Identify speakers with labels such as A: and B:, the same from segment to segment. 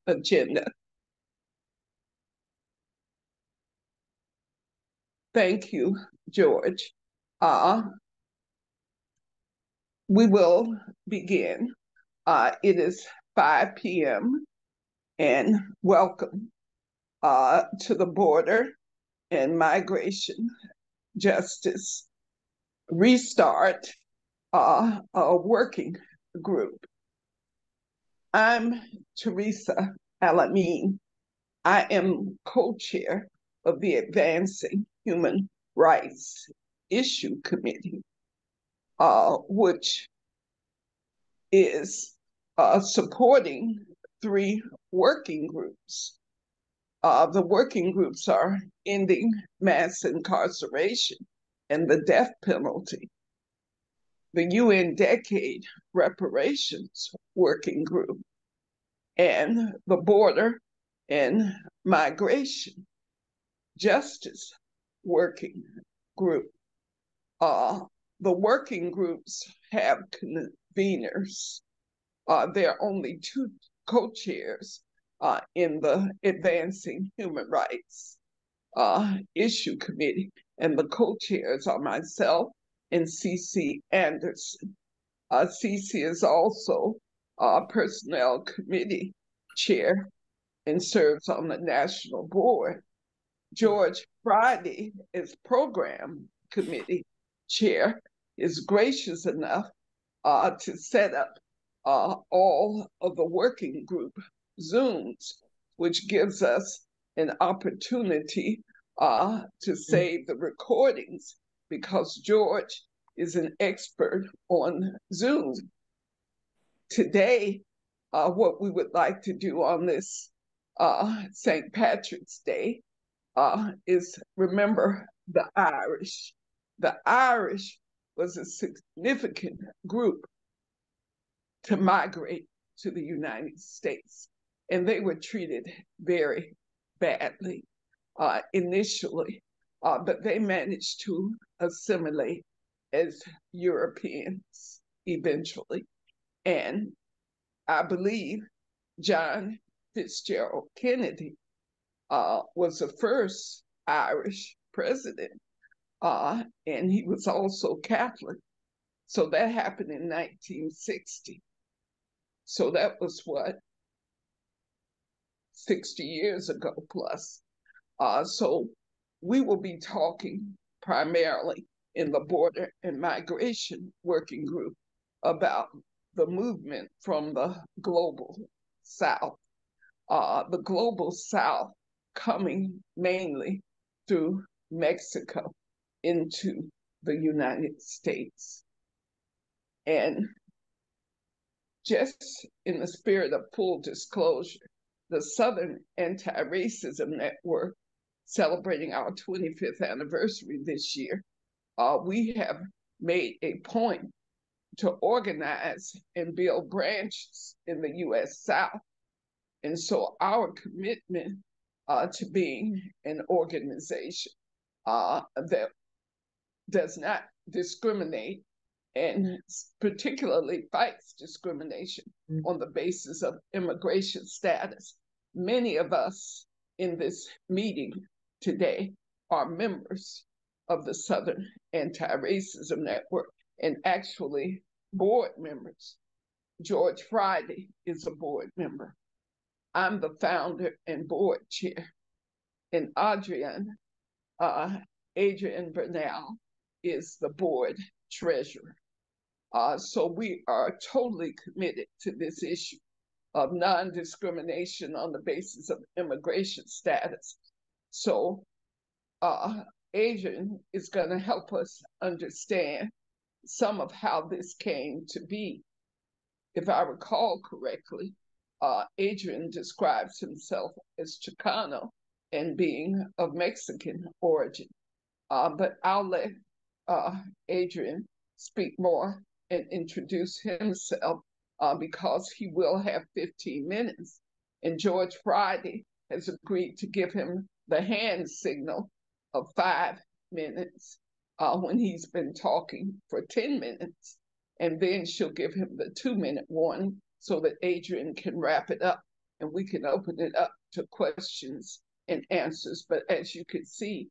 A: agenda. Thank you, George. We will begin. It is 5 p.m. and welcome to the Border and Migration Justice Restart a working group. I'm Teresa Alameen. I am co-chair of the Advancing Human Rights Issue Committee, which is supporting 3 working groups. The working groups are Ending Mass Incarceration and the Death Penalty, the UN Decade Reparations Working Group, and the Border and Migration Justice Working Group. The working groups have conveners. There are only 2 co-chairs in the Advancing Human Rights Issue Committee, and the co-chairs are myself and CC Anderson. CC is also Personnel Committee Chair and serves on the National Board. George Friday is Program Committee Chair, is gracious enough to set up all of the working group Zooms, which gives us an opportunity to save the recordings, because George is an expert on Zoom. Today, what we would like to do on this St. Patrick's Day is remember the Irish. The Irish was a significant group to migrate to the United States, and they were treated very badly initially, but they managed to assimilate as Europeans eventually. And I believe John Fitzgerald Kennedy was the first Irish president, and he was also Catholic. So that happened in 1960. So that was what, 60 years ago plus. So we will be talking primarily in the Border and Migration Working Group about the movement from the Global South. The Global South coming mainly through Mexico into the United States. And just in the spirit of full disclosure, the Southern Anti-Racism Network, celebrating our 25th anniversary this year, we have made a point to organize and build branches in the U.S. South. And so our commitment to being an organization that does not discriminate and particularly fights discrimination on the basis of immigration status. Many of us in this meeting today are members of the Southern Anti-Racism Network, and actually board members. George Friday is a board member. I'm the founder and board chair, and Adrian Bernal is the board treasurer. So we are totally committed to this issue of non-discrimination on the basis of immigration status. So Adrian is going to help us understand some of how this came to be. If I recall correctly, Adrian describes himself as Chicano and being of Mexican origin. But I'll let Adrian speak more and introduce himself because he will have 15 minutes. And George Friday has agreed to give him the hand signal of 5 minutes when he's been talking for 10 minutes. And then she'll give him the 2-minute warning so that Adrian can wrap it up and we can open it up to questions and answers. But as you can see,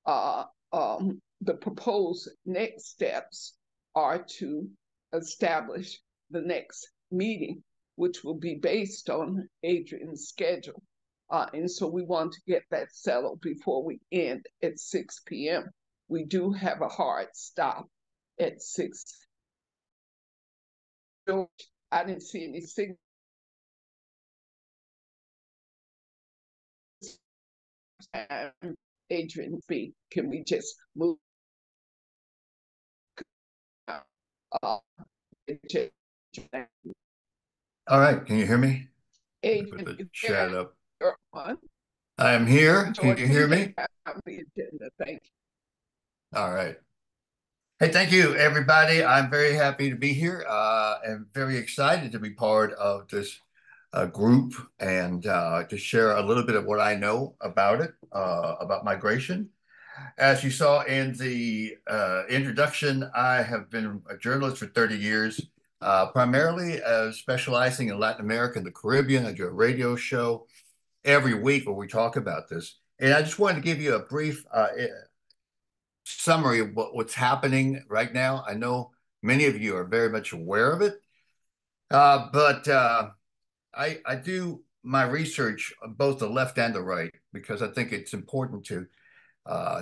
A: the proposed next steps are to establish the next meeting, which will be based on Adrian's schedule. And so we want to get that settled before we end at 6 p.m. We do have a hard stop at 6. I didn't see any signal. Adrian B, can we just move?
B: All right, can you hear me?
A: Adrian,
B: Put the chat up.
A: on.
B: I'm here. Can you hear me?
A: The agenda. Thank you.
B: All right. Hey, thank you, everybody. I'm very happy to be here and very excited to be part of this group and to share a little bit of what I know about it, about migration. As you saw in the introduction, I have been a journalist for 30 years, primarily specializing in Latin America and the Caribbean. I do a radio show every week where we talk about this. And I just wanted to give you a brief summary of what's happening right now. I know many of you are very much aware of it, but I do my research on both the left and the right because I think it's important to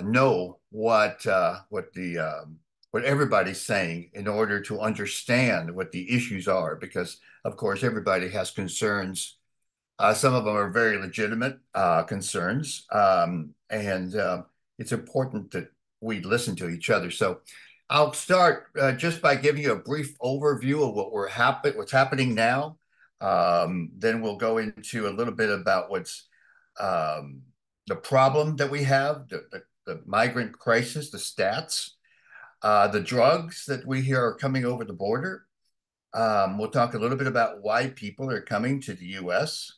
B: know what everybody's saying in order to understand what the issues are. Because of course everybody has concerns. Some of them are very legitimate concerns, and it's important that we listen to each other. So I'll start just by giving you a brief overview of what's happening now. Then we'll go into a little bit about what's the problem that we have, the migrant crisis, the stats, the drugs that we hear are coming over the border. We'll talk a little bit about why people are coming to the U.S.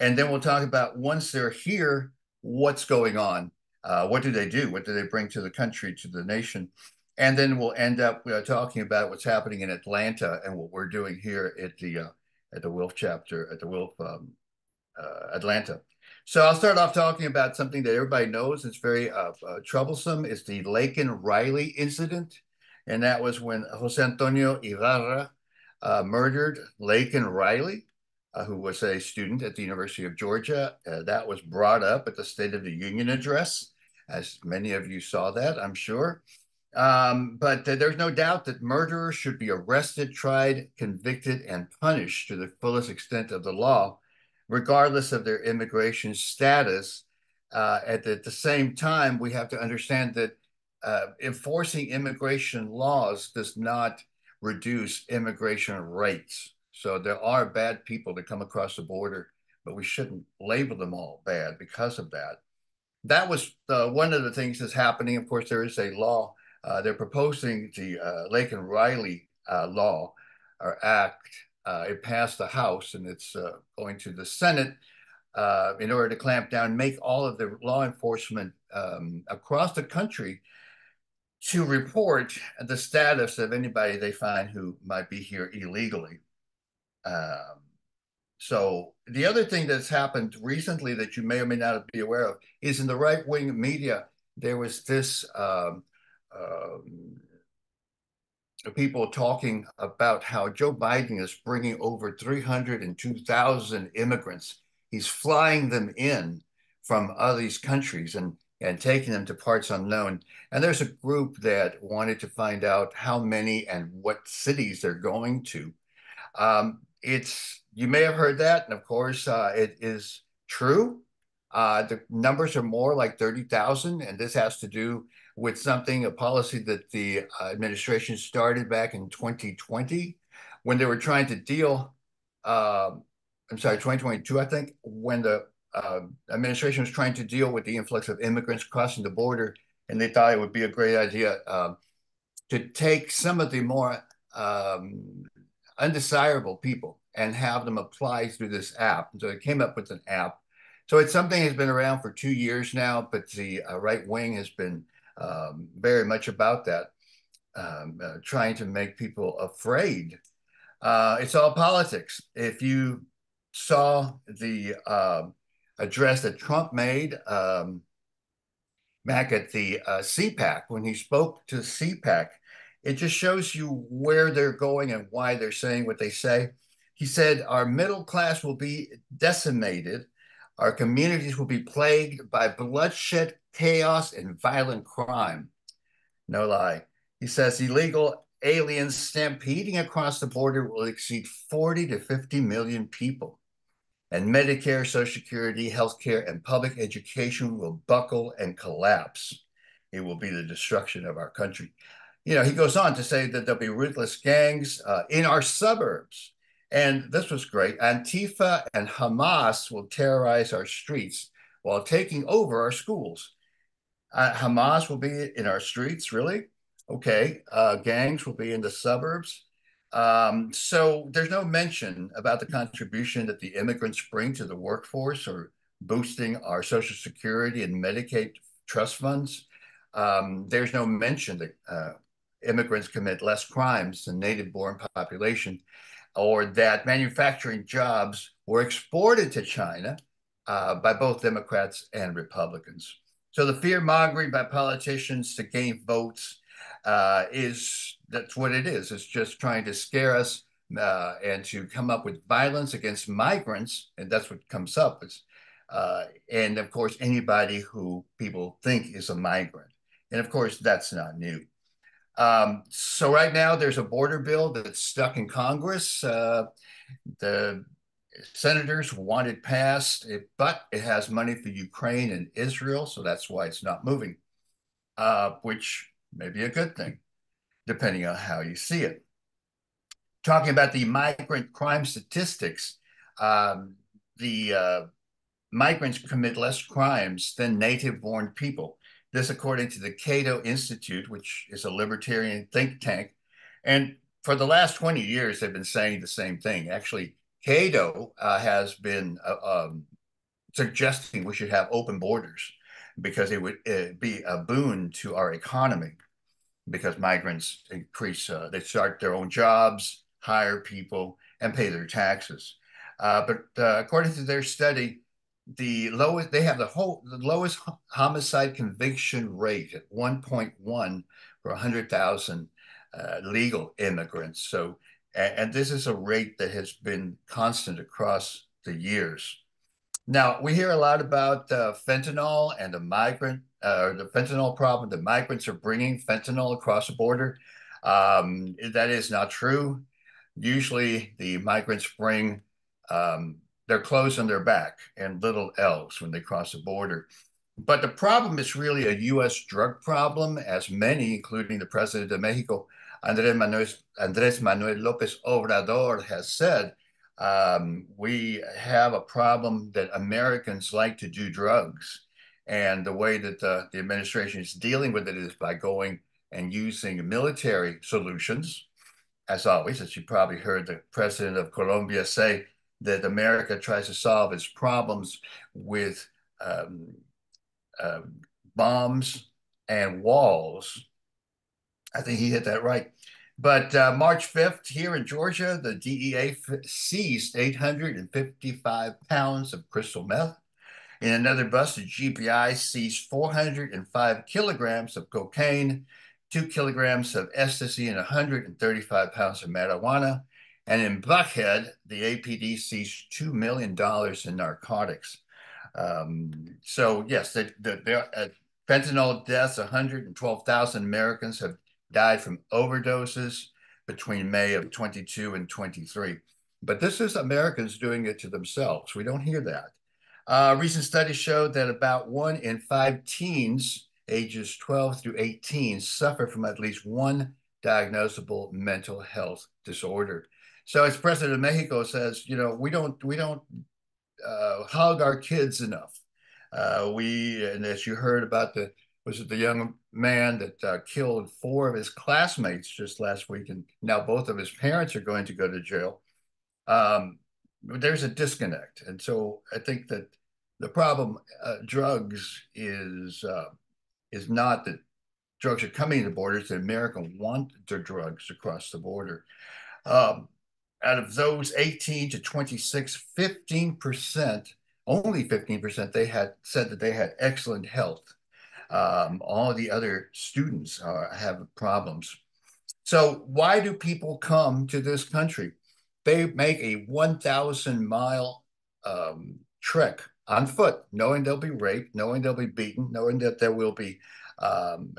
B: And then we'll talk about once they're here, what's going on? What do they do? What do they bring to the country, to the nation? And then we'll end up talking about what's happening in Atlanta and what we're doing here at the Wilf chapter, at the Wilf Atlanta. So I'll start off talking about something that everybody knows. It's very troublesome. It's the Laken Riley incident. And that was when Jose Antonio Ibarra murdered Laken Riley, who was a student at the University of Georgia. That was brought up at the State of the Union address, as many of you saw that, I'm sure. But there's no doubt that murderers should be arrested, tried, convicted, and punished to the fullest extent of the law, regardless of their immigration status. At the same time, we have to understand that enforcing immigration laws does not reduce immigration rates. So there are bad people that come across the border, but we shouldn't label them all bad because of that. That was one of the things that's happening. Of course, there is a law. They're proposing the Laken Riley law or act. It passed the House and it's going to the Senate in order to clamp down, make all of the law enforcement across the country to report the status of anybody they find who might be here illegally. So the other thing that's happened recently that you may or may not be aware of is in the right-wing media, there was this people talking about how Joe Biden is bringing over 302,000 immigrants. He's flying them in from other these countries and taking them to parts unknown. And there's a group that wanted to find out how many and what cities they're going to. You may have heard that, and of course, it is true. The numbers are more like 30,000, and this has to do with a policy that the administration started back in 2020 when they were trying to deal, 2022, I think, when the administration was trying to deal with the influx of immigrants crossing the border, and they thought it would be a great idea to take some of the more undesirable people and have them apply through this app. And so they came up with an app. So it's something that's been around for 2 years now, but the right wing has been very much about that, trying to make people afraid. It's all politics. If you saw the address that Trump made back at the CPAC when he spoke to CPAC. It just shows you where they're going and why they're saying what they say. He said, our middle class will be decimated. Our communities will be plagued by bloodshed, chaos, and violent crime. No lie. He says illegal aliens stampeding across the border will exceed 40 to 50 million people. And Medicare, Social Security, healthcare, and public education will buckle and collapse. It will be the destruction of our country. You know, he goes on to say that there'll be ruthless gangs in our suburbs. And this was great. Antifa and Hamas will terrorize our streets while taking over our schools. Hamas will be in our streets, really? Okay. Gangs will be in the suburbs. So there's no mention about the contribution that the immigrants bring to the workforce or boosting our Social Security and Medicaid trust funds. There's no mention that immigrants commit less crimes than native-born population, or that manufacturing jobs were exported to China by both Democrats and Republicans. So the fear mongering by politicians to gain votes that's what it is. It's just trying to scare us and to come up with violence against migrants, and that's what comes up. And of course, anybody who people think is a migrant. And of course, that's not new. So right now, there's a border bill that's stuck in Congress. The senators want it passed, but it has money for Ukraine and Israel, so that's why it's not moving, which may be a good thing, depending on how you see it. Talking about the migrant crime statistics, the migrants commit less crimes than native-born people. This, according to the Cato Institute, which is a libertarian think tank. And for the last 20 years, they've been saying the same thing. Actually, Cato has been suggesting we should have open borders because it would be a boon to our economy, because migrants they start their own jobs, hire people, and pay their taxes. But according to their study, they have the lowest homicide conviction rate at 1.1 for 100,000 legal immigrants. So, and this is a rate that has been constant across the years. Now, we hear a lot about fentanyl and the fentanyl problem. The migrants are bringing fentanyl across the border. That is not true. Usually, the migrants bring their clothes on their back and little elves when they cross the border. But the problem is really a U.S. drug problem, as many, including the president of Mexico, Andres Manuel Lopez Obrador, has said. We have a problem that Americans like to do drugs. And the way that the administration is dealing with it is by going and using military solutions. As always, as you probably heard the president of Colombia say, that America tries to solve its problems with bombs and walls. I think he hit that right. But March 5th, here in Georgia, the DEA seized 855 pounds of crystal meth. In another bust, the GBI seized 405 kilograms of cocaine, 2 kilograms of ecstasy, and 135 pounds of marijuana. And in Buckhead, the APD seized $2 million in narcotics. So yes, fentanyl deaths, 112,000 Americans have died from overdoses between May of 22 and 23. But this is Americans doing it to themselves. We don't hear that. Recent studies showed that about 1 in 5 teens ages 12 through 18 suffer from at least one diagnosable mental health disorder. So as President of Mexico says, you know, we don't hug our kids enough. And as you heard about was it the young man that killed 4 of his classmates just last week, and now both of his parents are going to go to jail. There's a disconnect. And so I think that the problem, drugs is not that drugs are coming to the border, it's that America want their drugs across the border. out of those 18 to 26, 15%, only 15%, they had said that they had excellent health. All the other students have problems. So why do people come to this country? They make a 1,000-mile trek on foot, knowing they'll be raped, knowing they'll be beaten, knowing that there will be um,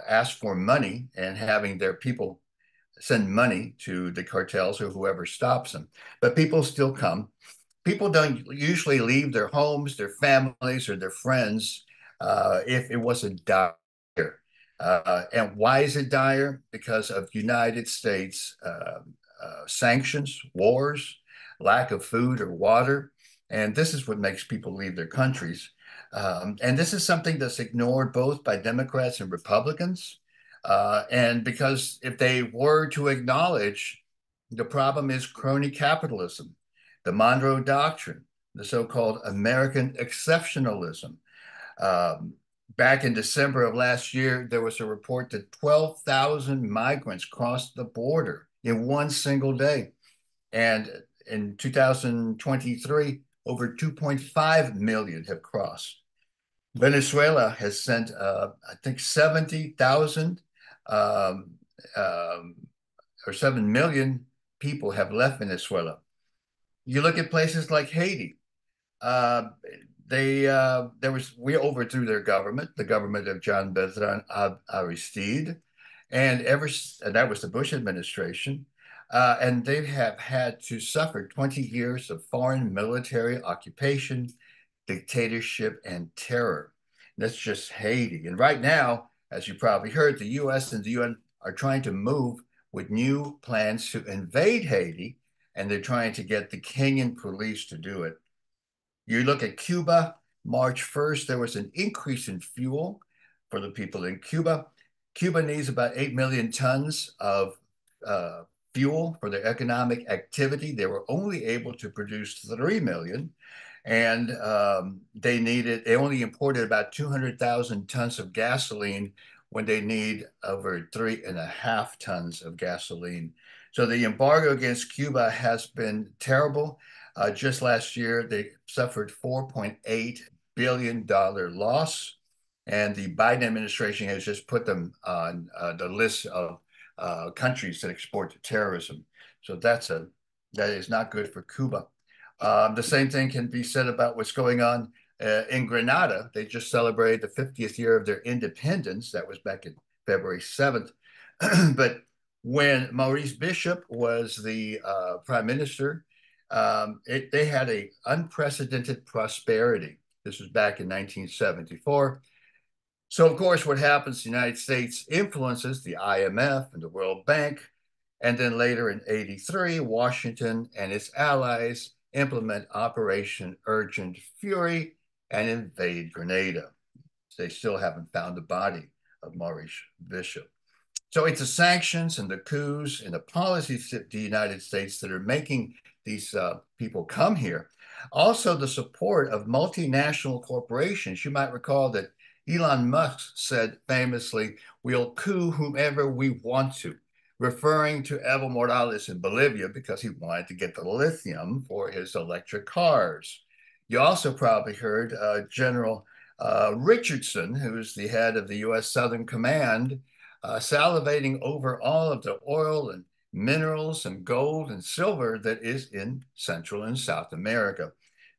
B: asked for money and having their people send money to the cartels or whoever stops them. But people still come. People don't usually leave their homes, their families, or their friends if it wasn't dire. And why is it dire? Because of United States sanctions, wars, lack of food or water. And this is what makes people leave their countries. And this is something that's ignored both by Democrats and Republicans. And because if they were to acknowledge the problem is crony capitalism, the Monroe Doctrine, the so-called American exceptionalism. Um, Back in December of last year, there was a report that 12,000 migrants crossed the border in one single day. And in 2023, over 2.5 million have crossed. Venezuela has sent, I think, 70,000 um, um, or 7 million people have left Venezuela. You look at places like Haiti. Uh, we overthrew their government, the government of John Bertrand Aristide, and that was the Bush administration. And they have had to suffer 20 years of foreign military occupation, dictatorship, and terror. And that's just Haiti. And right now, as you probably heard, the US and the UN are trying to move with new plans to invade Haiti, and they're trying to get the Kenyan police to do it. You look at Cuba, March 1st, there was an increase in fuel for the people in Cuba. Cuba needs about 8 million tons of uh, fuel for their economic activity. They were only able to produce 3 million. And they only imported about 200,000 tons of gasoline when they need over 3.5 tons of gasoline. So the embargo against Cuba has been terrible. Just last year, they suffered $4.8 billion loss. And the Biden administration has just put them on the list of countries that export to terrorism. So that is not good for Cuba. The same thing can be said about what's going on in Grenada. They just celebrated the 50th year of their independence. That was back in February 7th. But when Maurice Bishop was the prime minister, they had an unprecedented prosperity. This was back in 1974. So, of course, what happens, the United States influences the IMF and the World Bank. And then later in 83, Washington and its allies implement Operation Urgent Fury and invade Grenada. They still haven't found the body of Maurice Bishop. So it's the sanctions and the coups and the policies of the United States that are making these people come here. Also, the support of multinational corporations. You might recall that Elon Musk said famously, "We'll coup whomever we want to," referring to Evo Morales in Bolivia because he wanted to get the lithium for his electric cars. You also probably heard General Richardson, who's the head of the U.S. Southern Command, salivating over all of the oil and minerals and gold and silver that is in Central and South America.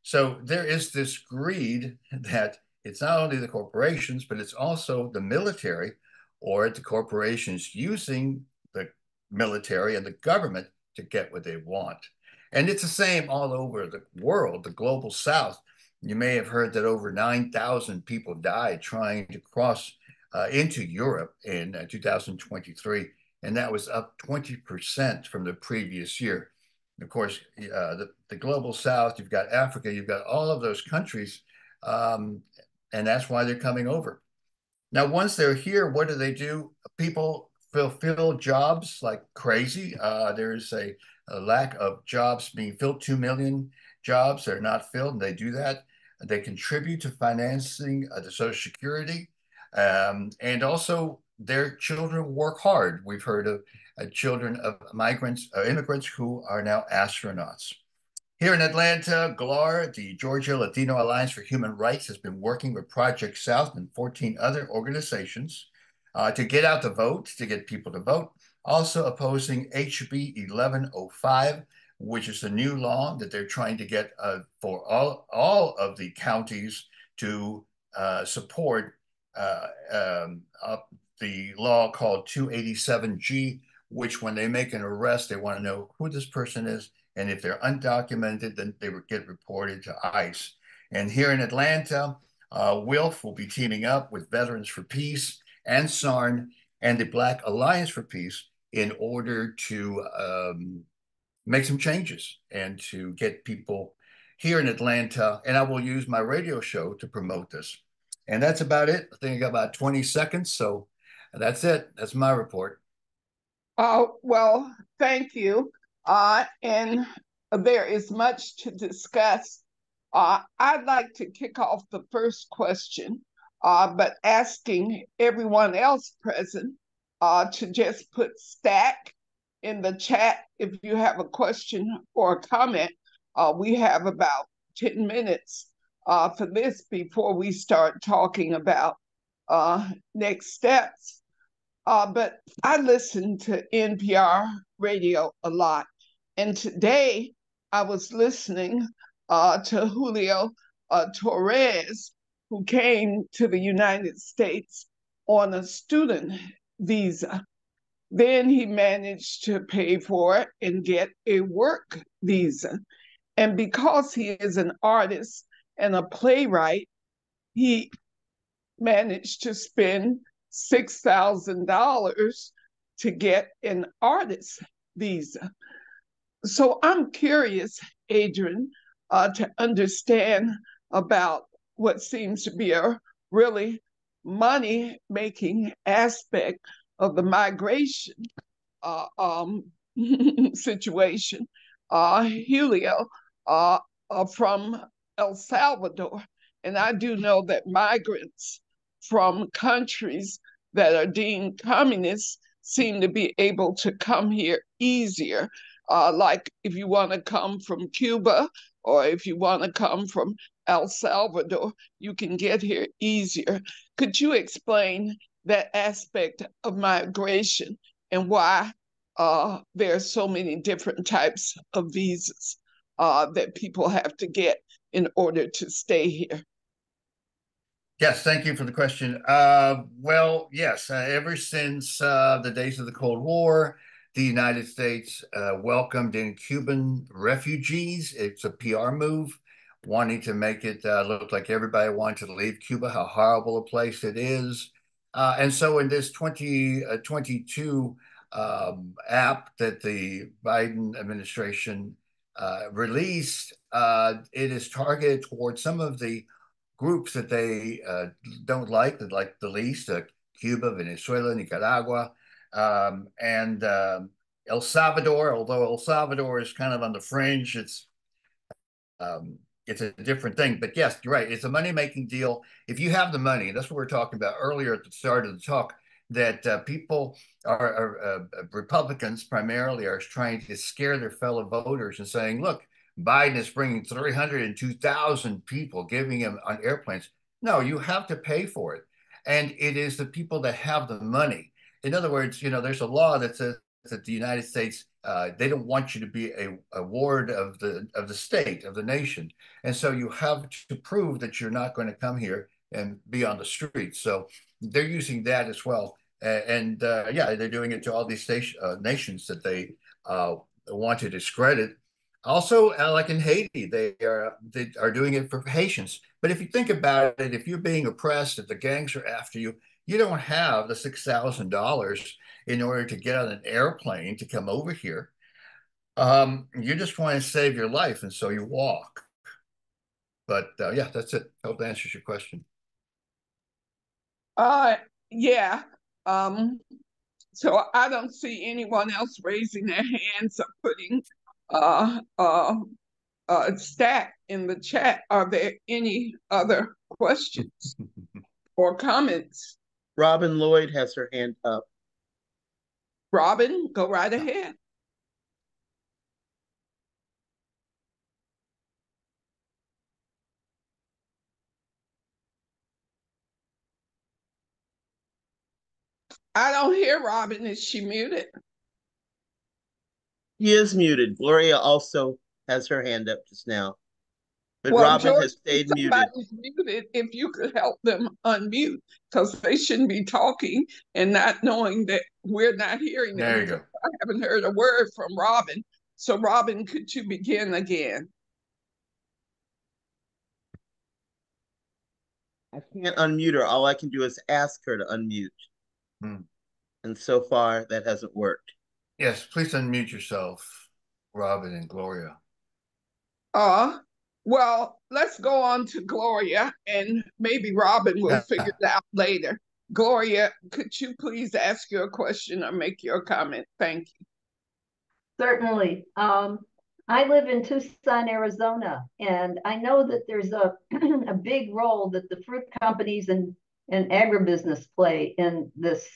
B: So there is this greed that it's not only the corporations, but it's also the military or the corporations using the military and the government to get what they want. And it's the same all over the world, the global South. You may have heard that over 9,000 people died trying to cross into Europe in 2023, and that was up 20% from the previous year. Of course, the global South, you've got Africa, you've got all of those countries, and that's why they're coming over. Now, once they're here, what do? People fulfill jobs like crazy. There's a lack of jobs being filled. 2 million jobs are not filled, and they do that. They contribute to financing the Social Security. And also, their children work hard. We've heard of children of migrants, immigrants who are now astronauts. Here in Atlanta, GLAR, the Georgia Latino Alliance for Human Rights, has been working with Project South and 14 other organizations to get out the vote, to get people to vote. Also opposing HB 1105, which is a new law that they're trying to get for all of the counties to support the law called 287G, which when they make an arrest, they want to know who this person is. And if they're undocumented, then they would get reported to ICE. And here in Atlanta, WILF will be teaming up with Veterans for Peace and SARN and the Black Alliance for Peace in order to make some changes and to get people here in Atlanta. And I will use my radio show to promote this. And that's about it. I think I got about 20 seconds. So that's it. That's my report.
A: Well, thank you. And there is much to discuss. I'd like to kick off the first question, but asking everyone else present to just put stack in the chat if you have a question or a comment. We have about 10 minutes for this before we start talking about next steps. But I listen to NPR radio a lot. And today I was listening to Julio Torres, who came to the United States on a student visa. Then he managed to pay for it and get a work visa. And because he is an artist and a playwright, he managed to spend $6,000 to get an artist visa. So I'm curious, Adrian, to understand about what seems to be a really money-making aspect of the migration situation. Julio from El Salvador, and I do know that migrants from countries that are deemed communist seem to be able to come here easier. Like if you want to come from Cuba or if you want to come from El Salvador, you can get here easier. Could you explain that aspect of migration and why there are so many different types of visas that people have to get in order to stay here?
B: Yes, thank you for the question. Well, yes, ever since the days of the Cold War, the United States welcomed in Cuban refugees. It's a PR move, wanting to make it look like everybody wanted to leave Cuba, how horrible a place it is. And so in this 2022 app that the Biden administration released, it is targeted towards some of the groups that they don't like the least, Cuba, Venezuela, Nicaragua, and El Salvador, although El Salvador is kind of on the fringe, it's a different thing. But yes, you're right. It's a money-making deal. If you have the money, that's what we were talking about earlier at the start of the talk, that people Republicans primarily are trying to scare their fellow voters and saying, look, Biden is bringing 302,000 people, giving them on airplanes. No, you have to pay for it. And it is the people that have the money. In other words, there's a law that says that the United States, they don't want you to be a ward of the state, of the nation. And so you have to prove that you're not going to come here and be on the streets. So they're using that as well. And yeah, they're doing it to all these nations that they want to discredit. Also, like in Haiti, they are doing it for Haitians. But if you think about it, if you're being oppressed, if the gangs are after you, you don't have the $6,000 in order to get on an airplane to come over here. You just want to save your life, and so you walk. But yeah, that's it. I hope that answers your question.
A: Yeah. So I don't see anyone else raising their hands or putting stat in the chat. Are there any other questions or comments?
C: Robin Lloyd has her hand up.
A: Robin, go right ahead. I don't hear Robin. Is she muted?
C: She is muted. Gloria also has her hand up just now. But
A: Well,
C: Robin
A: George,
C: has
A: if
C: stayed muted.
A: somebody's muted, if you could help them unmute, because they shouldn't be talking and not knowing that we're not hearing them.
B: There you
A: Because
B: go.
A: I haven't heard a word from Robin. So, Robin, could you begin again?
C: I can't unmute her. All I can do is ask her to unmute.
B: Hmm.
C: And so far, that hasn't worked.
B: Yes, please unmute yourself, Robin and Gloria.
A: Uh, well, let's go on to Gloria, and maybe Robin will figure it out later. Gloria, could you please ask your question or make your comment? Thank you.
D: Certainly. I live in Tucson, Arizona, and I know that there's a, a big role that the fruit companies and agribusiness play in this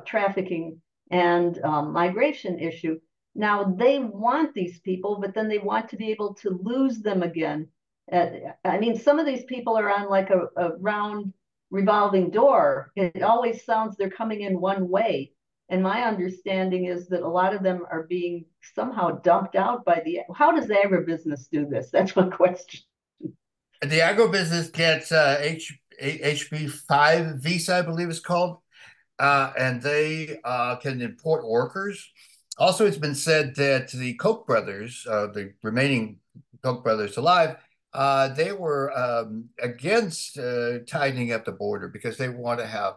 D: trafficking and migration issue. Now, they want these people, but then they want to be able to lose them again. I mean, some of these people are on like a round revolving door. It always sounds they're coming in one way. And my understanding is that a lot of them are being somehow dumped out by the. How does agribusiness do this? That's my question.
B: The agribusiness gets HB5 visa, I believe it's called, and they can import workers. Also, it's been said that the Koch brothers, the remaining Koch brothers alive, they were against tightening up the border because they want to have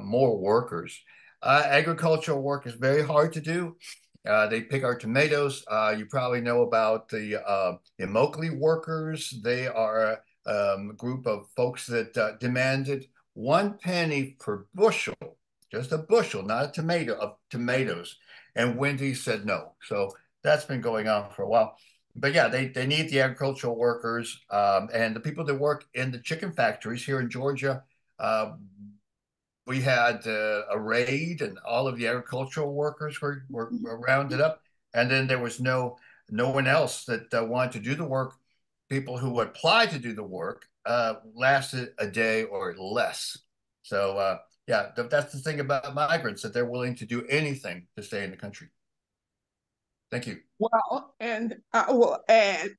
B: more workers. Agricultural work is very hard to do. They pick our tomatoes. You probably know about the Immokalee workers. They are a group of folks that demanded 1 penny per bushel, just a bushel, not a tomato, of tomatoes. And Wendy said no. So that's been going on for a while. But yeah, they need the agricultural workers and the people that work in the chicken factories here in Georgia. We had a raid, and all of the agricultural workers were rounded up, and then there was no one else that wanted to do the work. People who applied to do the work lasted a day or less. So yeah, that's the thing about migrants, that they're willing to do anything to stay in the country. Thank you.
A: Well, and I will add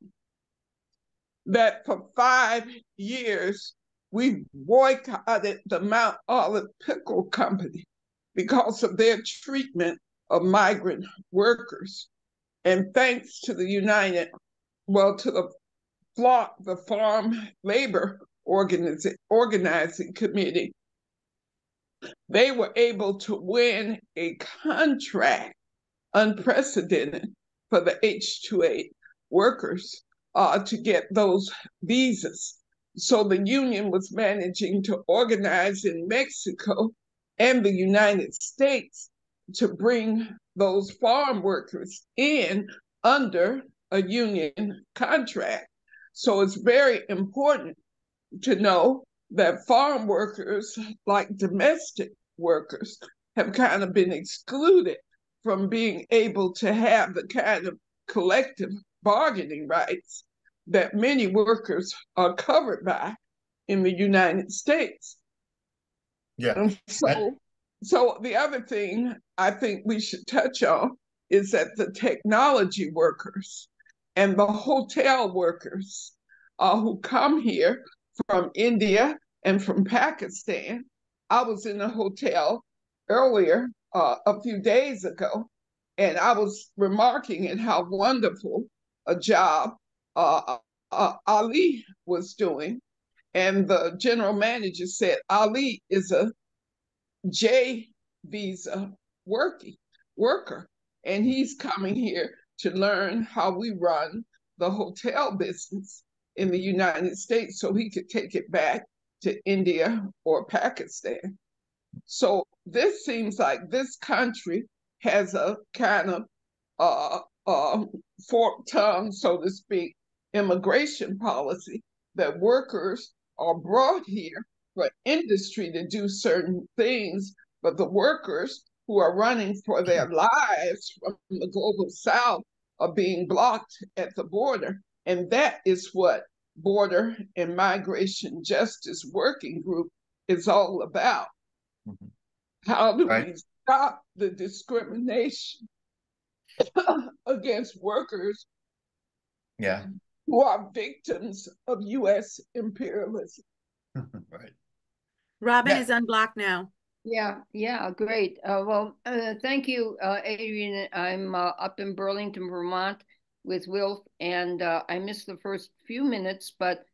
A: that for 5 years, we boycotted the Mount Olive Pickle Company because of their treatment of migrant workers. And thanks to the to the Farm Labor Organizing Committee, they were able to win a contract, unprecedented, for the H-2A workers to get those visas. So the union was managing to organize in Mexico and the United States to bring those farm workers in under a union contract. So it's very important to know that farm workers, like domestic workers, have kind of been excluded from being able to have the kind of collective bargaining rights that many workers are covered by in the United States.
B: Yeah.
A: And
B: That,
A: so the other thing I think we should touch on is that the technology workers and the hotel workers who come here from India and from Pakistan. I was in a hotel earlier a few days ago, and I was remarking at how wonderful a job Ali was doing. And the general manager said Ali is a J visa worker, and he's coming here to learn how we run the hotel business in the United States so he could take it back to India or Pakistan. So this seems like this country has a kind of uh, uh, forked tongue, so to speak, immigration policy that workers are brought here for industry to do certain things, but the workers who are running for their lives from the global south are being blocked at the border. And that is what Border and Migration Justice Working Group is all about. Mm-hmm. How do we stop the discrimination against workers who are victims of U.S. imperialism?
B: Right.
E: Robin is unblocked now.
F: Yeah, great. Well, thank you, Adrian. I'm up in Burlington, Vermont with Wilf, and I missed the first few minutes, but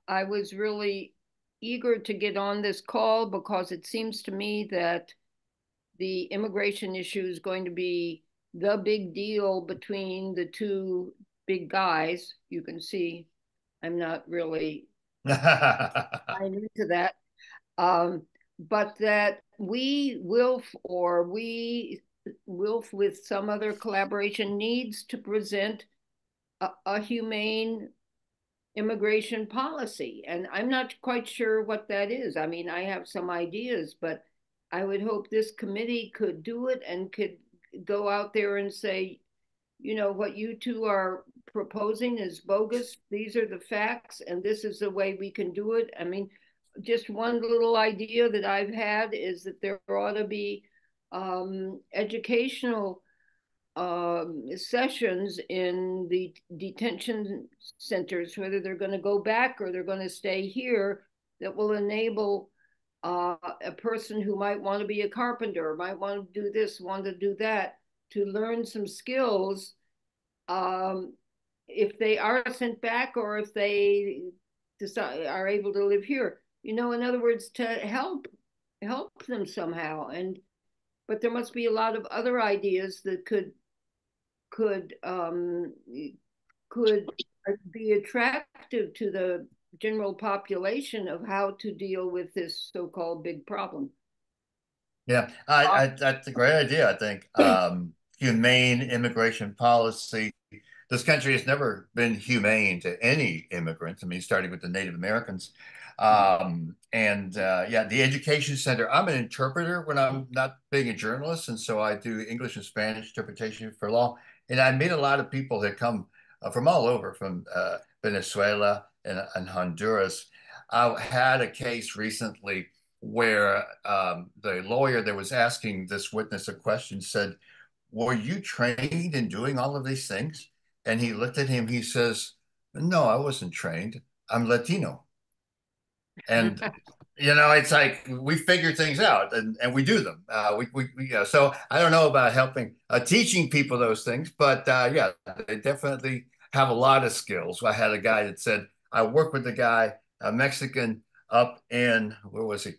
F: I was really eager to get on this call because it seems to me that the immigration issue is going to be the big deal between the two big guys. You can see I'm not really into that. But that we, Wilf, or we, Wilf with some other collaboration, needs to present a humane immigration policy. And I'm not quite sure what that is. I mean, I have some ideas, but I would hope this committee could do it and could go out there and say, you know, what you two are proposing is bogus. These are the facts, and this is the way we can do it. I mean, just one little idea that I've had is that there ought to be educational sessions in the detention centers, whether they're going to go back or they're going to stay here, that will enable a person who might want to be a carpenter, might want to do this, want to do that, to learn some skills if they are sent back or if they decide, are able to live here. You know, in other words, to help them somehow. But there must be a lot of other ideas that could be attractive to the general population of how to deal with this so-called big problem.
B: Yeah, that's a great idea, I think. Humane immigration policy. This country has never been humane to any immigrants. I mean, starting with the Native Americans. The education center, I'm an interpreter when I'm not being a journalist. And so I do English and Spanish interpretation for law. And I meet a lot of people that come from all over, from Venezuela and Honduras. I had a case recently where the lawyer that was asking this witness a question said, "Were you trained in doing all of these things?" And he looked at him, he says, "No, I wasn't trained. I'm Latino." And you know, it's like we figure things out and we do them. So I don't know about helping teaching people those things, but yeah, they definitely have a lot of skills. I had a guy that said, I worked with a guy, a Mexican up in, where was he?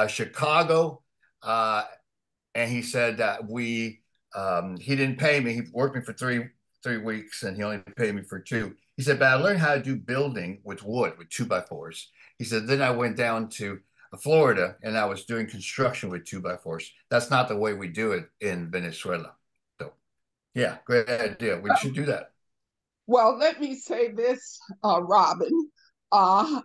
B: Chicago. And he said that he didn't pay me. He worked me for three weeks and he only paid me for 2. He said, but I learned how to do building with wood, with 2x4s. He said, then I went down to Florida and I was doing construction with 2x4s. That's not the way we do it in Venezuela. So yeah, great idea. We should do that.
A: Well, let me say this, Robin. I'm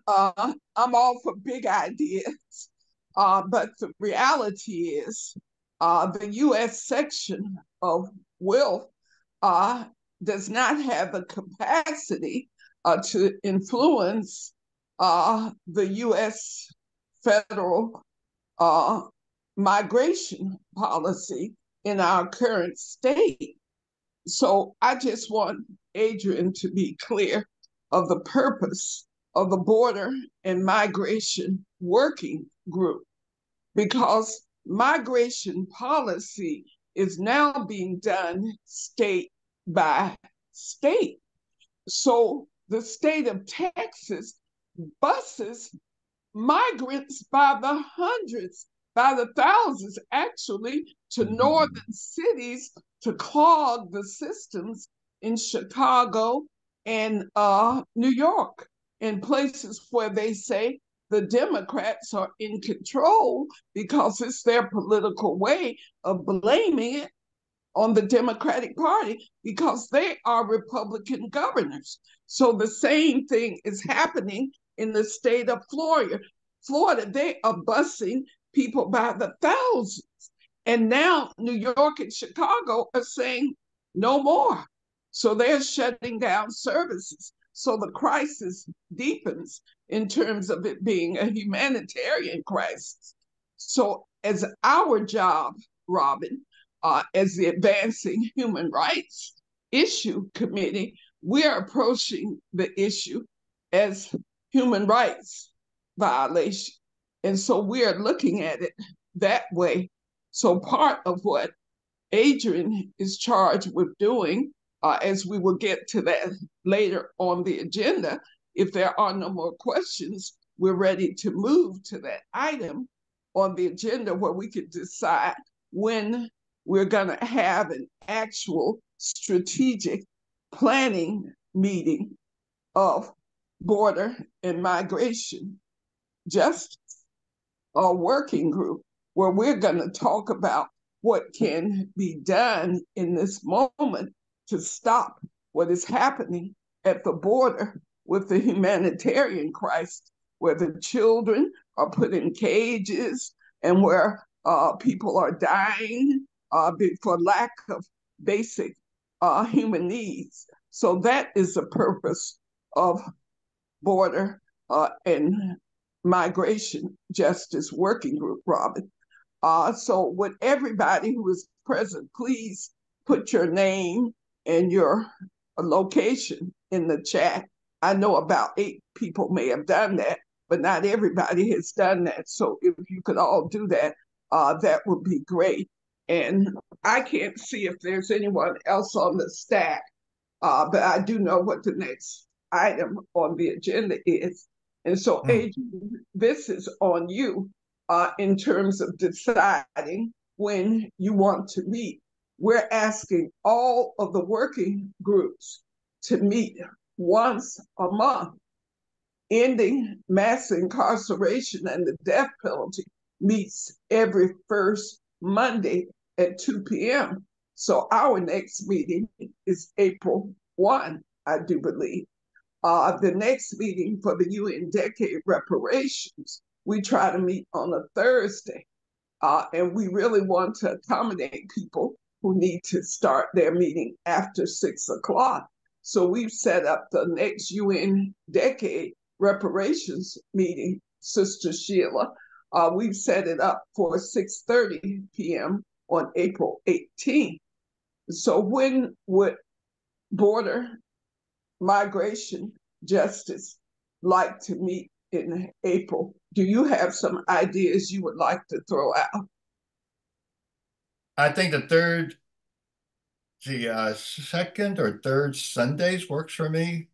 A: all for big ideas, but the reality is the U.S. section of WILF does not have the capacity to influence the U.S. federal migration policy in our current state. So I just want Adrian to be clear of the purpose of the Border and Migration Working Group, because migration policy is now being done state by state. So the state of Texas buses migrants by the hundreds, by the thousands, actually, to northern cities to clog the systems in Chicago and New York, in places where they say the Democrats are in control because it's their political way of blaming it on the Democratic Party because they are Republican governors. So the same thing is happening in the state of Florida, they are busing people by the thousands. And now New York and Chicago are saying no more. So they're shutting down services. So the crisis deepens in terms of it being a humanitarian crisis. So, as our job, Robin, as the Advancing Human Rights Issue Committee, we are approaching the issue as human rights violation. And so we are looking at it that way. So part of what Adrian is charged with doing, as we will get to that later on the agenda, if there are no more questions, we're ready to move to that item on the agenda where we could decide when we're going to have an actual strategic planning meeting of border and migration justice, a working group where we're going to talk about what can be done in this moment to stop what is happening at the border with the humanitarian crisis, where the children are put in cages and where people are dying for lack of basic human needs. So that is the purpose of border and migration justice working group, Robin. So would everybody who is present, please put your name and your location in the chat. I know about 8 people may have done that, but not everybody has done that. So if you could all do that, that would be great. And I can't see if there's anyone else on the stack, but I do know what the next item on the agenda is. And so, Adrian, this is on you in terms of deciding when you want to meet. We're asking all of the working groups to meet once a month. Ending mass incarceration and the death penalty meets every first Monday at 2 p.m. So our next meeting is April 1, I do believe. The next meeting for the UN Decade Reparations, we try to meet on a Thursday. And we really want to accommodate people who need to start their meeting after 6 o'clock. So we've set up the next UN Decade Reparations meeting, Sister Sheila. We've set it up for 6:30 p.m. on April 18th. So when would border migration justice like to meet in April? Do you have some ideas you would like to throw out?
B: I think the second or third Sundays works for me.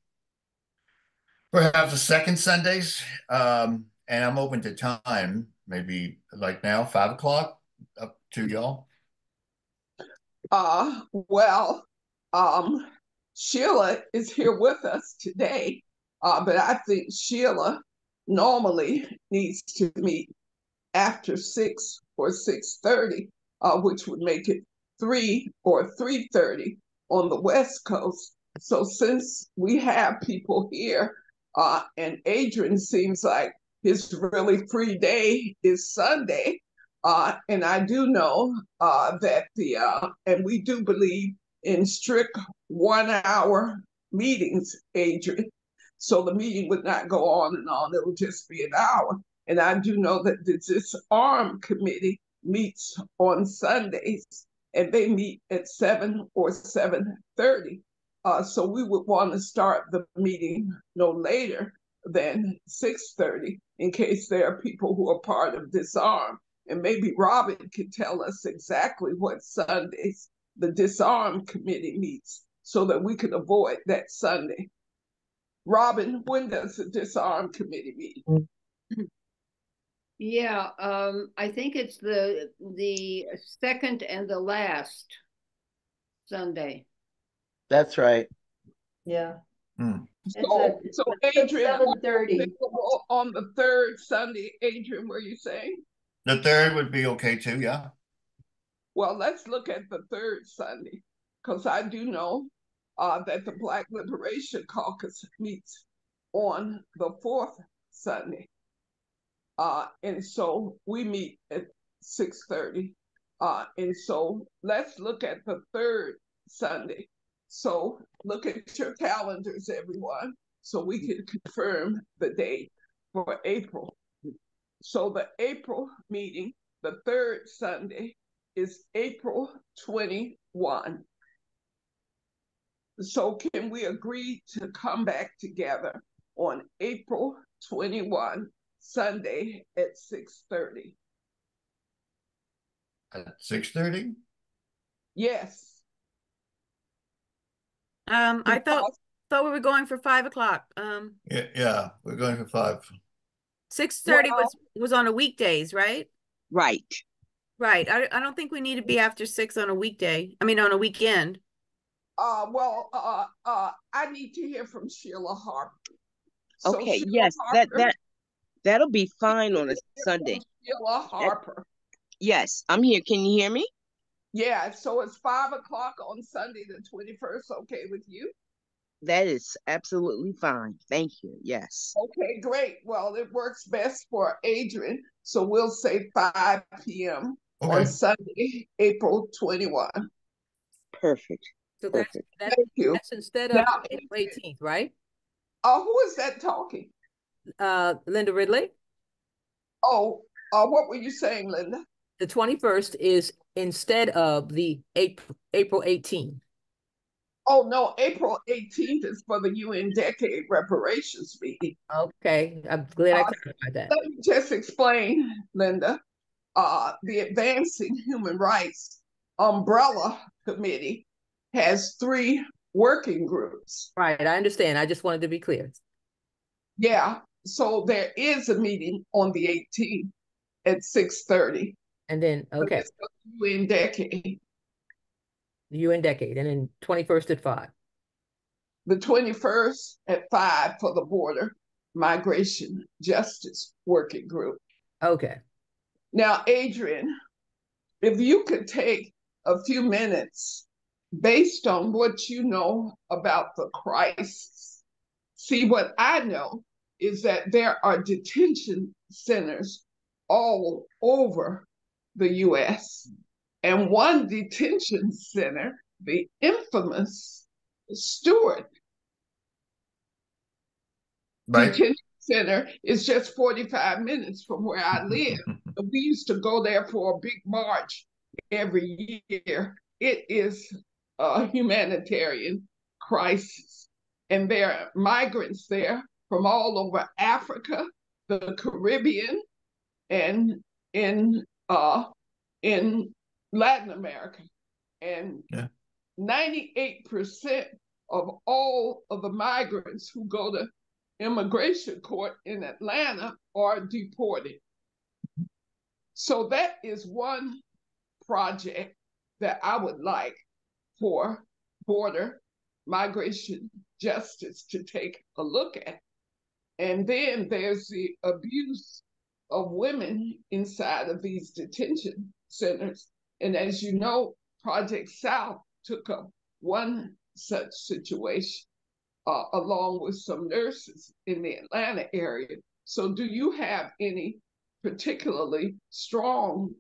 B: Perhaps the second Sundays, and I'm open to time, maybe like now, 5 o'clock, up to y'all.
A: Well, Sheila is here with us today, but I think Sheila normally needs to meet after 6 or 6:30, which would make it 3 or 3:30 on the West Coast. So since we have people here, and Adrian seems like his really free day is Sunday, and I do know that and we do believe in strict 1 hour meetings, Adrian. So the meeting would not go on and on, it will just be an hour. And I do know that the Disarm Committee meets on Sundays, and they meet at 7 or 7:30. So we would want to start the meeting no later than 6:30 in case there are people who are part of Disarm. And maybe Robin can tell us exactly what Sundays the Disarm Committee meets so that we can avoid that Sunday. Robin, when does the Disarm Committee meet?
F: Yeah, I think it's the second and the last Sunday.
C: That's right.
D: Yeah.
A: So Adrian,
D: 7:30.
A: on the third Sunday, Adrian, were you saying?
B: The third would be okay too, yeah.
A: Well, let's look at the third Sunday, because I do know that the Black Liberation Caucus meets on the fourth Sunday. And so we meet at 6:30. And so let's look at the third Sunday. So look at your calendars, everyone, so we can confirm the date for April. So the April meeting, the third Sunday, is April 21. So can we agree to come back together on April 21, Sunday at 6:30?
B: At 6:30?
A: Yes.
E: I thought we were going for 5 o'clock.
B: Yeah, we're going for 5.
E: 6:30
A: Well,
E: was on a weekdays, right?
G: Right.
E: Right. I don't think we need to be after 6 on a weekday. I mean, on a weekend.
A: I need to hear from Sheila Harper. So
G: Okay,
A: Sheila
G: yes,
A: Harper,
G: that'll be fine on a Sunday.
A: Sheila Harper.
G: Yes, I'm here. Can you hear me?
A: Yeah, so it's 5 o'clock on Sunday the 21st. Okay with you?
G: That is absolutely fine. Thank you. Yes.
A: Okay, great. Well, it works best for Adrian, so we'll say 5 p.m. on
B: Okay.
A: Sunday, April 21.
G: Perfect.
H: So
G: Perfect.
H: that's
A: Thank you.
H: instead of
A: Now,
H: April 18th, right?
A: who is that talking?
H: Linda Ridley.
A: Oh, what were you saying, Linda?
H: The 21st is instead of the April 18th.
A: Oh, no, April 18th is for the UN Decade Reparations meeting.
H: Okay, I'm glad I clarified that.
A: Let me just explain, Linda. The Advancing Human Rights Umbrella Committee has 3 working groups.
H: Right, I understand. I just wanted to be clear.
A: Yeah, so there is a meeting on the 18th at 6:30.
H: And then, okay,
A: It's the UN Decade.
H: the UN Decade, and then 21st at 5.
A: The 21st at 5 for the Border Migration Justice Working Group.
H: Okay.
A: Now, Adrian, if you could take a few minutes based on what you know about the crisis. See, what I know is that there are detention centers all over the US. And one detention center, the infamous Stewart
B: Right.
A: Detention Center, is just 45 minutes from where I live. We used to go there for a big march every year. It is a humanitarian crisis. And there are migrants there from all over Africa, the Caribbean, and in Latin America. And 98% of all of the migrants who go to immigration court in Atlanta are deported. So that is one project that I would like for border migration justice to take a look at. And then there's the abuse of women inside of these detention centers. And as you know, Project South took up one such situation, along with some nurses in the Atlanta area. So do you have any particularly strong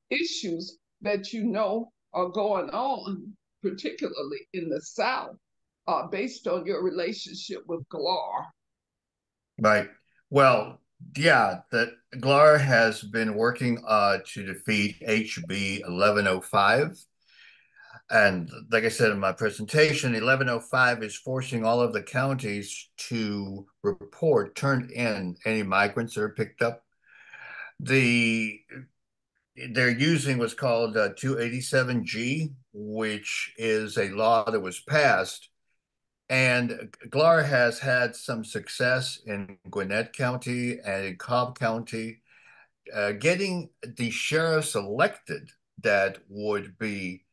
A: issues that you know are going on, particularly in the South, based on your relationship with GLAR?
B: Right. Well, yeah, that GLAR has been working to defeat HB 1105. And like I said in my presentation, 1105 is forcing all of the counties to turn in any migrants that are picked up. They're using what's called 287G, which is a law that was passed. And GLAR has had some success in Gwinnett County and in Cobb County, getting the sheriffs elected that would be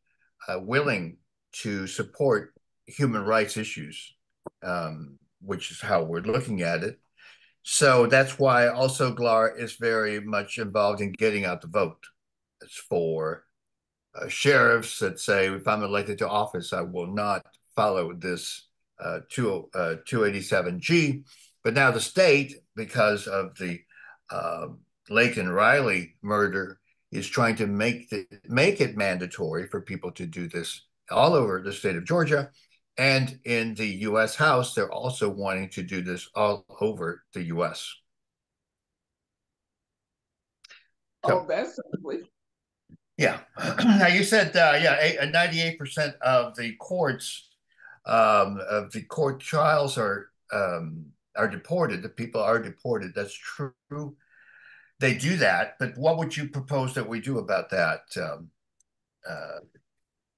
B: willing to support human rights issues, which is how we're looking at it. So that's why also GLAR is very much involved in getting out the vote. It's for sheriffs that say, if I'm elected to office, I will not follow this 287G. But now the state, because of the Laken Riley murder, is trying to make it mandatory for people to do this all over the state of Georgia. And in the U.S. House, they're also wanting to do this all over the U.S.
A: Oh, that's ugly.
B: Yeah. Now you said, 98% of the courts, of the court trials are deported. The people are deported. That's true. They do that, but what would you propose that we do about that,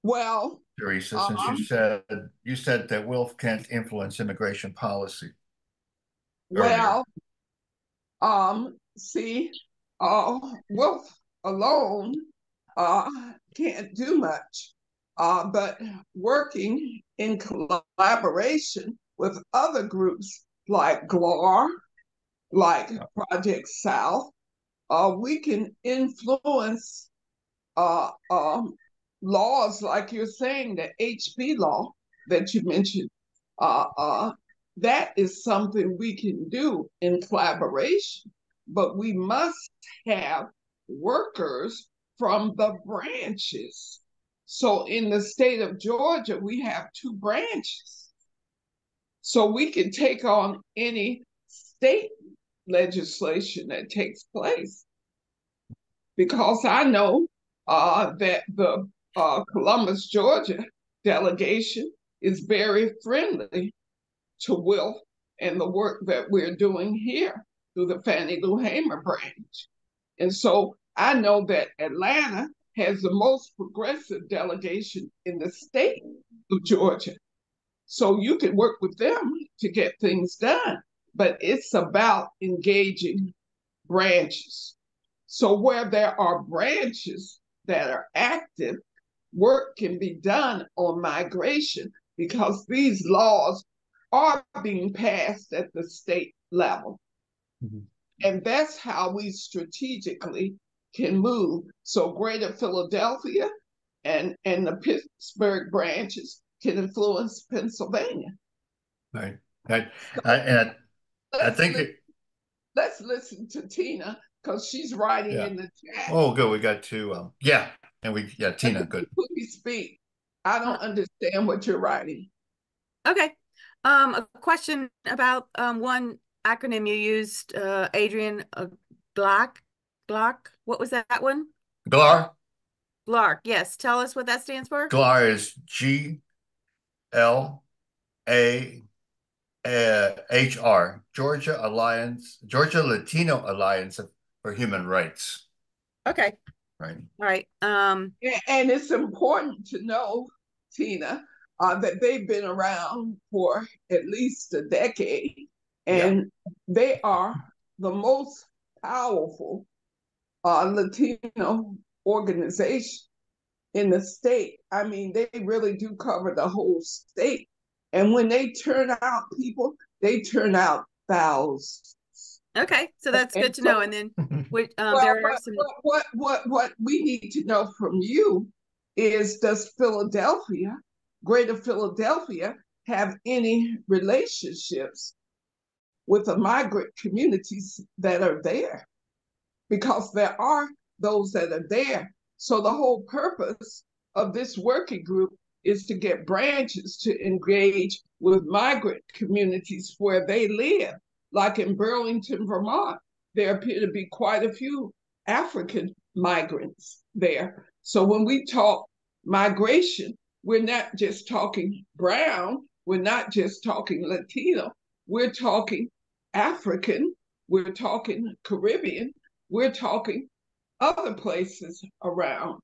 A: Well,
B: Teresa? Since you said that Wilf can't influence immigration policy earlier.
A: See, Wolf alone can't do much, but working in collaboration with other groups like GLAR, like Project South, we can influence laws like you're saying, the HB law that you mentioned. That is something we can do in collaboration, but we must have workers from the branches. So in the state of Georgia, we have 2 branches. So we can take on any state legislation that takes place. Because I know that the Columbus, Georgia delegation is very friendly to Wilf and the work that we're doing here through the Fannie Lou Hamer branch. And so I know that Atlanta has the most progressive delegation in the state of Georgia. So you can work with them to get things done, but it's about engaging branches. So where there are branches that are active, work can be done on migration because these laws are being passed at the state level. Mm-hmm. And that's how we strategically can move. So Greater Philadelphia and the Pittsburgh branches can influence Pennsylvania.
B: Right. I think
A: let's listen to Tina because she's writing in the chat.
B: Oh, good. We got 2. Tina, good.
A: Please speak. I don't understand what you're writing.
E: Okay. A question about one acronym you used, Adrian, GLAC. What was that one?
B: GLAR.
E: GLAR. Yes. Tell us what that stands for.
B: GLAR is GLAHR, Georgia Latino Alliance for Human Rights.
E: Okay.
B: Right.
E: All right.
A: And it's important to know, Tina, that they've been around for at least a decade, and they are the most powerful Latino organization in the state. I mean, they really do cover the whole state. And when they turn out people, they turn out thousands.
E: Okay, so that's good to know. And then there are some.
A: What we need to know from you is, does Greater Philadelphia, have any relationships with the migrant communities that are there? Because there are those that are there. So the whole purpose of this working group is to get branches to engage with migrant communities where they live. Like in Burlington, Vermont, there appear to be quite a few African migrants there. So when we talk migration, we're not just talking brown, we're not just talking Latino, we're talking African, we're talking Caribbean, we're talking other places around,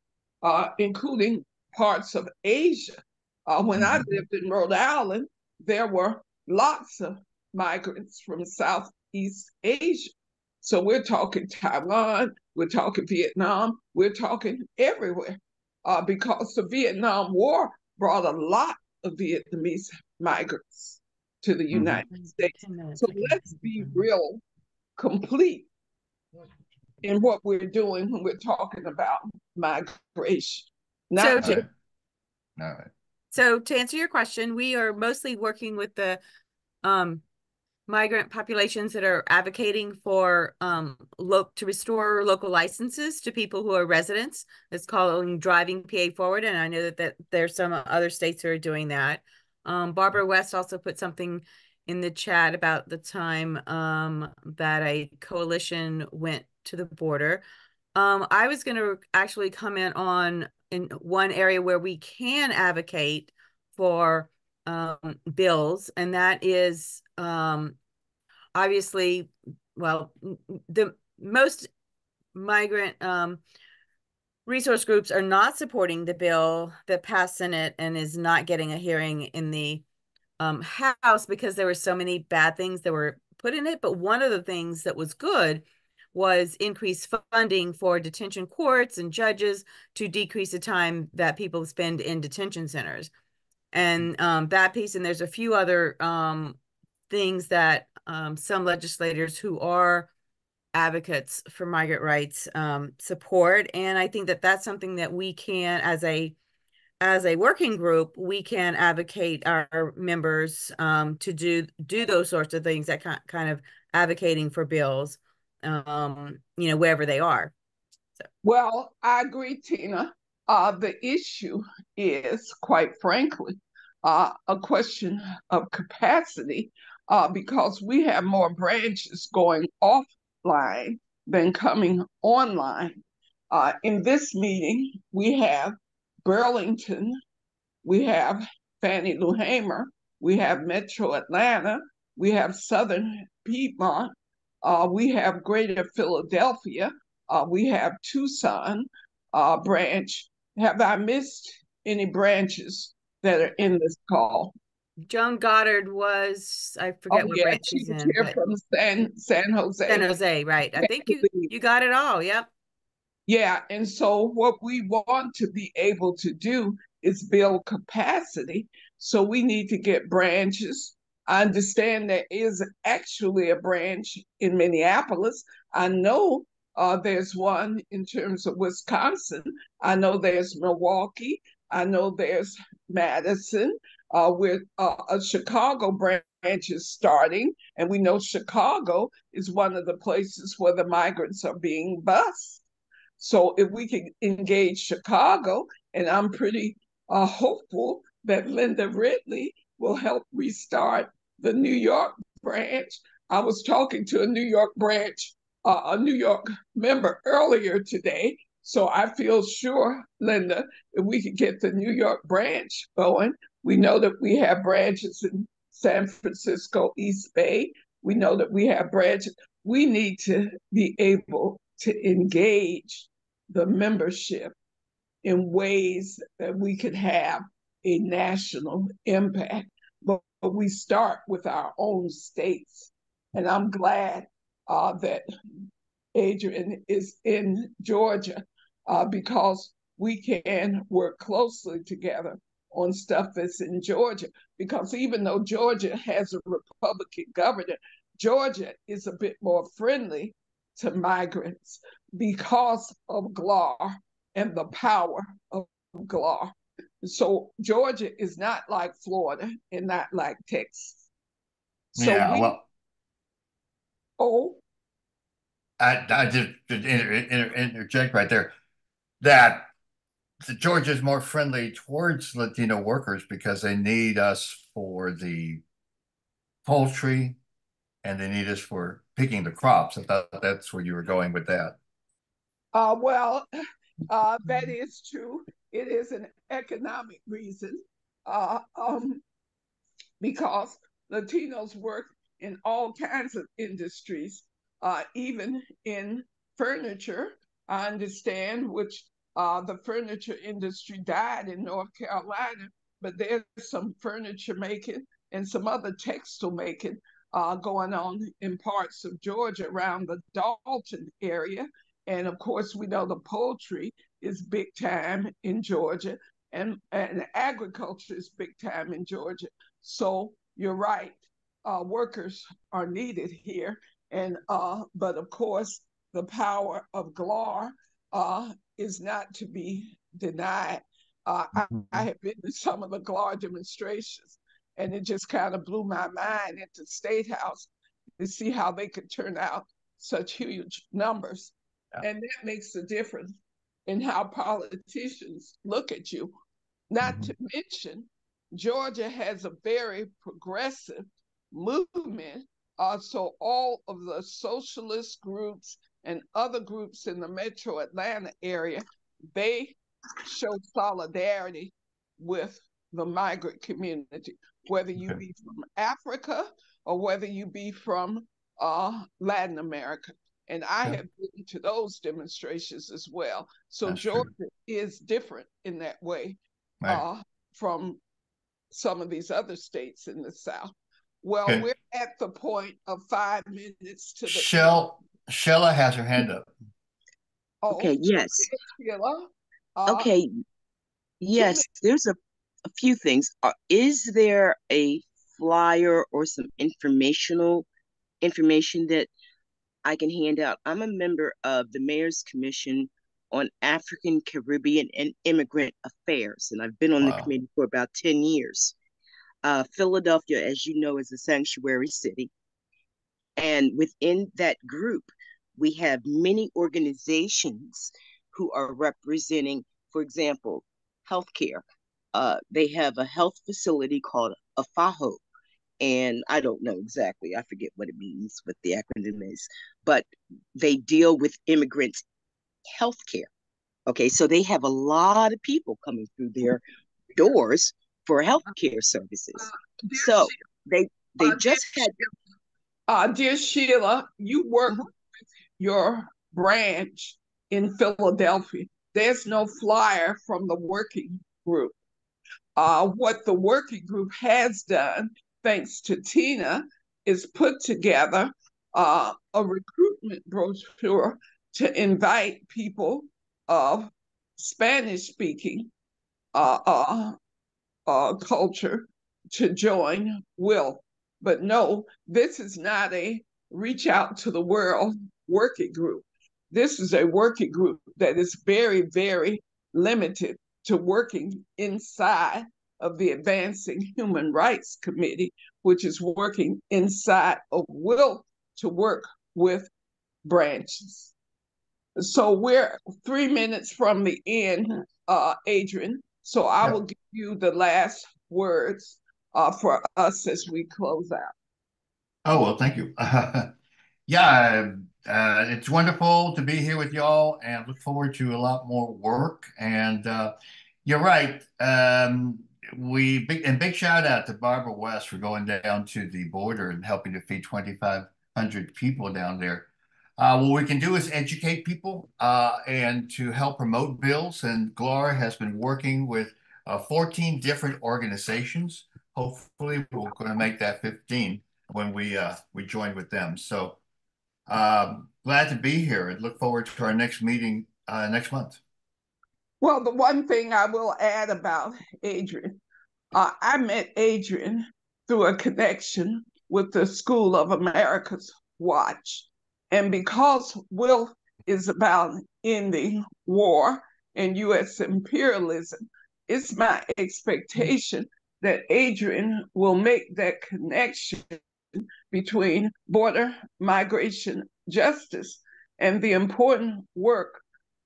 A: including parts of Asia. When I lived in Rhode Island, there were lots of migrants from Southeast Asia. So we're talking Taiwan, we're talking Vietnam, we're talking everywhere, because the Vietnam War brought a lot of Vietnamese migrants to the United States. So let's be real complete in what we're doing when we're talking about migration.
E: So to answer your question, we are mostly working with the migrant populations that are advocating for to restore local licenses to people who are residents. It's called Driving PA Forward, and I know that there's some other states who are doing that. Barbara West also put something in the chat about the time that a coalition went to the border. I was going to actually comment on in one area where we can advocate for bills, and that is obviously, well, the most migrant resource groups are not supporting the bill that passed Senate and is not getting a hearing in the House because there were so many bad things that were put in it. But one of the things that was good was increased funding for detention courts and judges to decrease the time that people spend in detention centers. And that piece, and there's a few other things that some legislators who are advocates for migrant rights support. And I think that that's something that we can, as a working group, we can advocate our members to do those sorts of things, that kind of advocating for bills, wherever they are. So.
A: Well, I agree, Tina. The issue is, quite frankly, a question of capacity because we have more branches going offline than coming online. In this meeting, we have Burlington, we have Fannie Lou Hamer, we have Metro Atlanta, we have Southern Piedmont, we have Greater Philadelphia, we have Tucson branch. Have I missed any branches that are in this call?
E: Joan Goddard was, I forget what branch she's in.
A: Here from San Jose.
E: San Jose, right. I think you got it all. Yep.
A: Yeah, and so what we want to be able to do is build capacity. So we need to get branches. I understand there is actually a branch in Minneapolis. I know there's one in terms of Wisconsin. I know there's Milwaukee. I know there's Madison. With a Chicago branch is starting, and we know Chicago is one of the places where the migrants are being bused. So if we can engage Chicago, and I'm pretty hopeful that Linda Ridley will help restart the New York branch. I was talking to a New York branch, a New York member earlier today. So I feel sure, Linda, if we could get the New York branch going. We know that we have branches in San Francisco, East Bay. We know that we have branches. We need to be able to engage the membership in ways that we could have a national impact. But we start with our own states. And I'm glad that Adrian is in Georgia because we can work closely together on stuff that's in Georgia. Because even though Georgia has a Republican governor, Georgia is a bit more friendly to migrants because of GLAR and the power of GLAR. So Georgia is not like Florida and not like Texas. So
B: yeah, I just interject right there that Georgia is more friendly towards Latino workers because they need us for the poultry and they need us for picking the crops. I thought that's where you were going with that.
A: Well, that is true. It is an economic reason because Latinos work in all kinds of industries, even in furniture. I understand, which the furniture industry died in North Carolina, but there's some furniture making and some other textile making going on in parts of Georgia around the Dalton area. And of course, we know the poultry is big time in Georgia, and agriculture is big time in Georgia. So you're right, workers are needed here. And but of course, the power of GLAR is not to be denied. I have been to some of the GLAR demonstrations, And it just kind of blew my mind at the State House to see how they could turn out such huge numbers.
B: Yeah.
A: And that makes a difference in how politicians look at you. Not to mention, Georgia has a very progressive movement. So all of the socialist groups and other groups in the metro Atlanta area, they show solidarity with the migrant community, whether you be from Africa or whether you be from Latin America. And I have been to those demonstrations as well. So
B: That's
A: Georgia
B: true.
A: is different in that way
B: Right.
A: from some of these other states in the South. Well,
B: Good.
A: we're at the point of 5 minutes to the end.
B: Shella has her hand up.
A: Oh,
G: Okay, yes.
A: Sheila.
G: Okay, yes, there's a few things. Is there a flyer or some information that I can hand out? I'm a member of the Mayor's Commission on African, Caribbean, and Immigrant Affairs, and I've been on the
B: Wow.
G: committee for about 10 years. Philadelphia, as you know, is a sanctuary city. And within that group, we have many organizations who are representing, for example, healthcare. They have a health facility called AFAHO, and I don't know exactly, I forget what it means, what the acronym is, but they deal with immigrants' healthcare. Okay, so they have a lot of people coming through their doors for healthcare services. So they just had.
A: Dear Sheila, you work with your branch in Philadelphia. There's no flyer from the working group. What the working group has done, thanks to Tina, is put together a recruitment brochure to invite people of Spanish speaking culture to join Will. But no, this is not a reach out to the world working group. This is a working group that is very, very limited to working inside of the Advancing Human Rights Committee, which is working inside of Will to work with branches. So we're 3 minutes from the end, Adrian. So I will give you the last words for us as we close out.
B: Oh, well, thank you. Yeah, it's wonderful to be here with y'all and look forward to a lot more work. And you're right. Big shout out to Barbara West for going down to the border and helping to feed 2,500 people down there. What we can do is educate people and to help promote bills. And Gloria has been working with 14 different organizations. Hopefully, we're going to make that 15 when we join with them. So glad to be here and look forward to our next meeting next month.
A: Well, the one thing I will add about Adrian, I met Adrian through a connection with the School of America's Watch. And because Will is about ending war and U.S. imperialism, it's my expectation that Adrian will make that connection between border migration justice and the important work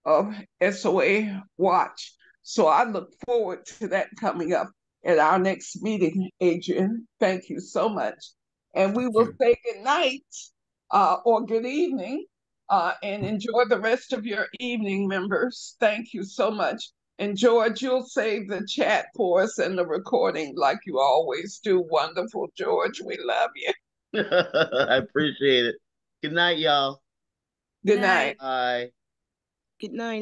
A: of SOA Watch. So I look forward to that coming up at our next meeting, Adrian. Thank you so much. And we will say good night or good evening and enjoy the rest of your evening, members. Thank you so much. And George, you'll save the chat for us and the recording like you always do. Wonderful, George. We love you.
C: I appreciate it. Good night, y'all.
A: Good night.
C: Bye.
G: Good night.